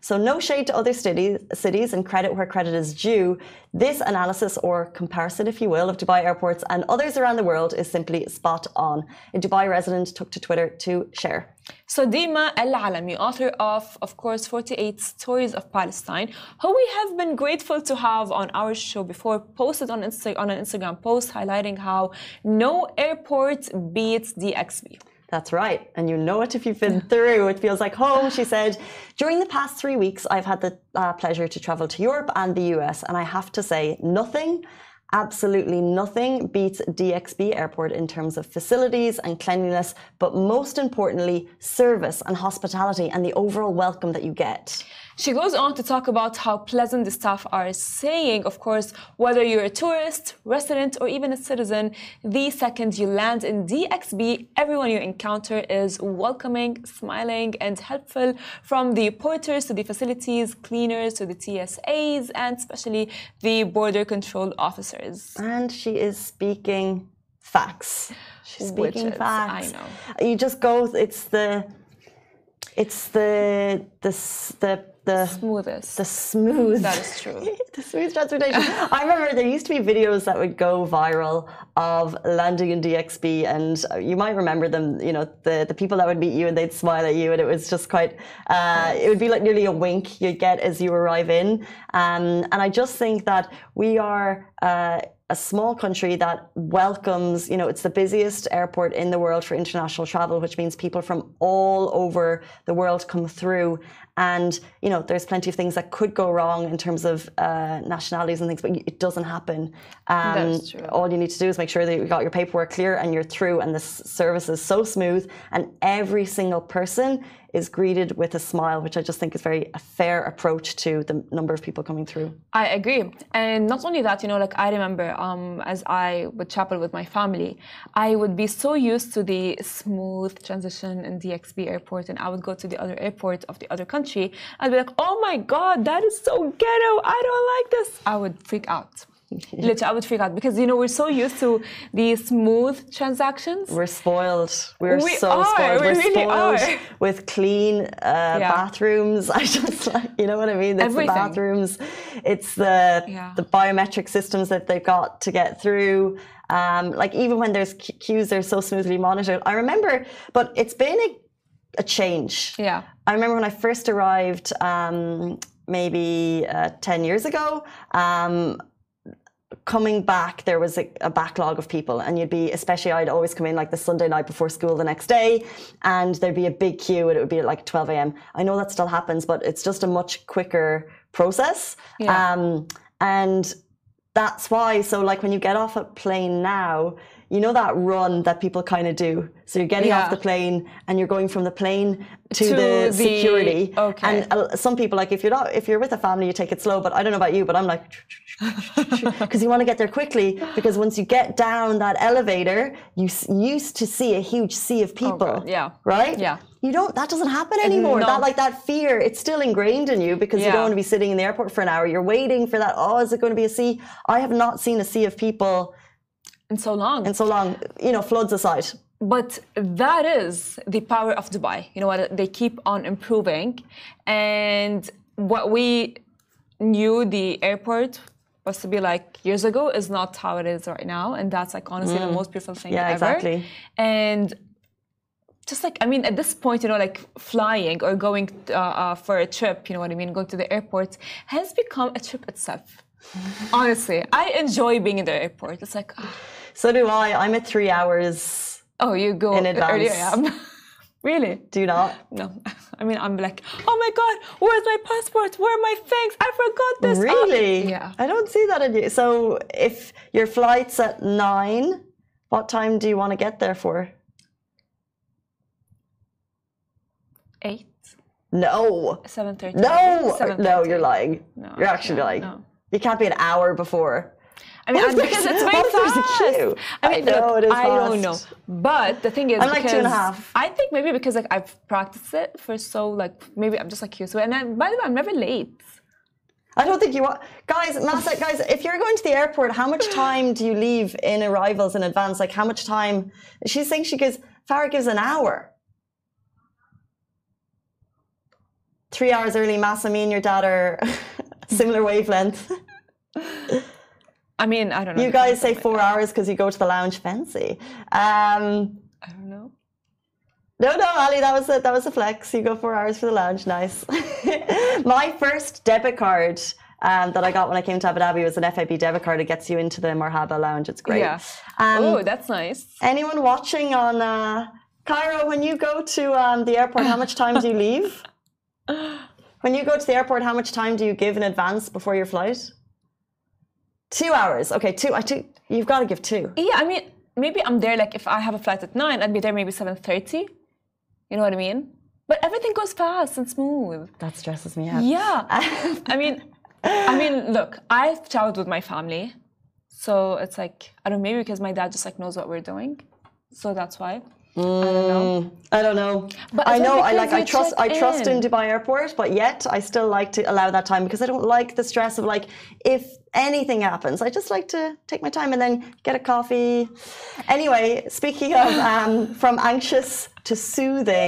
So no shade to other cities and credit where credit is due. This analysis or comparison, if you will, of Dubai airports and others around the world is simply spot on. A Dubai resident took to Twitter to share. So Dima Al-Alami, author of course, 48 Stories of Palestine, who we have been grateful to have on our show before, posted on an Instagram post highlighting how no airport beats DXB. That's right. And you know it if you've been through. It feels like home. She said, during the past 3 weeks, I've had the pleasure to travel to Europe and the US. And I have to say, nothing, absolutely nothing beats DXB Airport in terms of facilities and cleanliness, but most importantly, service and hospitality and the overall welcome that you get. She goes on to talk about how pleasant the staff are, saying, of course, whether you're a tourist, resident, or even a citizen, the second you land in DXB, everyone you encounter is welcoming, smiling, and helpful, from the porters to the facilities, cleaners to the TSAs, and especially the border control officers. And she is speaking facts. She's speaking facts. I know. You just go, it's the smoothest. The smooth. That is true. The smooth transportation. I remember there used to be videos that would go viral of landing in DXB, and you might remember them, you know, the people that would meet you and they'd smile at you, and it was just quite, it would be like nearly a wink you'd get as you arrive in. And I just think that we are a small country that welcomes, you know, it's the busiest airport in the world for international travel, which means people from all over the world come through. And, you know, there's plenty of things that could go wrong in terms of nationalities and things, but it doesn't happen. That's true. All you need to do is make sure that you got your paperwork clear and you're through, and the service is so smooth, and every single person is greeted with a smile, which I just think is a fair approach to the number of people coming through. I agree. And not only that, you know, like I remember as I would travel with my family, I would be so used to the smooth transition in DXB airport, and I would go to the other airport of the other country. I'd be like, oh my God, that is so ghetto. I don't like this. I would freak out. Literally, I would freak out because, you know, we're so used to the smooth transactions. We're spoiled. We're so spoiled. We really spoiled are. with clean bathrooms. I just like, you know what I mean? It's everything. The bathrooms. It's the biometric systems that they've got to get through. Like even when there's queues, they're so smoothly monitored. I remember, but it's been a change. Yeah. I remember when I first arrived, maybe 10 years ago, coming back, there was a backlog of people, and you'd be, especially I'd always come in like the Sunday night before school the next day, and there'd be a big queue, and it would be at like 12 a.m. I know that still happens, but it's just a much quicker process. Yeah. And that's why, so like when you get off a plane now, you know that run that people kind of do. So you're getting off the plane and you're going from the plane to the security. Okay. And some people, like if you're with a family, you take it slow. But I don't know about you, but I'm like, because you want to get there quickly. Because once you get down that elevator, you used to see a huge sea of people. Right? Yeah. You don't. That doesn't happen anymore. No. That fear, it's still ingrained in you because you don't want to be sitting in the airport for an hour. You're waiting for that. Oh, is it going to be a sea? I have not seen a sea of people. In so long. You know, floods aside. But that is the power of Dubai. You know what? They keep on improving. And what we knew the airport was to be like years ago is not how it is right now. And that's like honestly the most beautiful thing ever. Exactly. And just like, I mean, at this point, you know, like flying or going for a trip, you know what I mean, going to the airport has become a trip itself. Honestly, I enjoy being in the airport. It's like... So do I. I'm at 3 hours. Oh, you go in advance. Earlier, Really? Do you not? No. I mean, I'm like, oh my God, where's my passport? Where are my things? I forgot this. Really? Yeah. I don't see that in you. So if your flight's at 9, what time do you want to get there for? 8. No. 7:30. No. 7:30. No, you're lying. No, you're actually lying. No. You can't be an hour before. I mean, because it's very fast. There's a queue? I mean, know look, it is I fast. don't know. But the thing is, I'm like 2.5. I think maybe because like I've practiced it for so like maybe I'm just like used to it. And then, by the way, I'm never late. I don't think you want... Guys, if you're going to the airport, how much time do you leave in arrivals in advance? Like, how much time... She's saying Farah gives an hour. 3 hours early, Massa, me and your dad are similar wavelength. I mean, I don't know. You guys say 4 hours because you go to the lounge. Fancy. I don't know. No, Ali, that was a flex. You go 4 hours for the lounge. Nice. My first debit card that I got when I came to Abu Dhabi was an FAB debit card. It gets you into the Marhaba lounge. It's great. Yeah. Oh, that's nice. Anyone watching on Cairo, when you go to the airport, how much time do you leave? When you go to the airport, how much time do you give in advance before your flight? 2 hours. Okay, two. You've got to give 2. Yeah, I mean, maybe I'm there, like, if I have a flight at 9, I'd be there maybe 7:30. You know what I mean? But everything goes fast and smooth. That stresses me out. Yeah. I mean, look, I've traveled with my family. So it's like, I don't know, maybe because my dad just like knows what we're doing. So that's why. I don't know. But I know I trust in Dubai airport, but yet I still like to allow that time because I don't like the stress of like if anything happens. I just like to take my time and then get a coffee. Anyway, speaking of from anxious to soothing.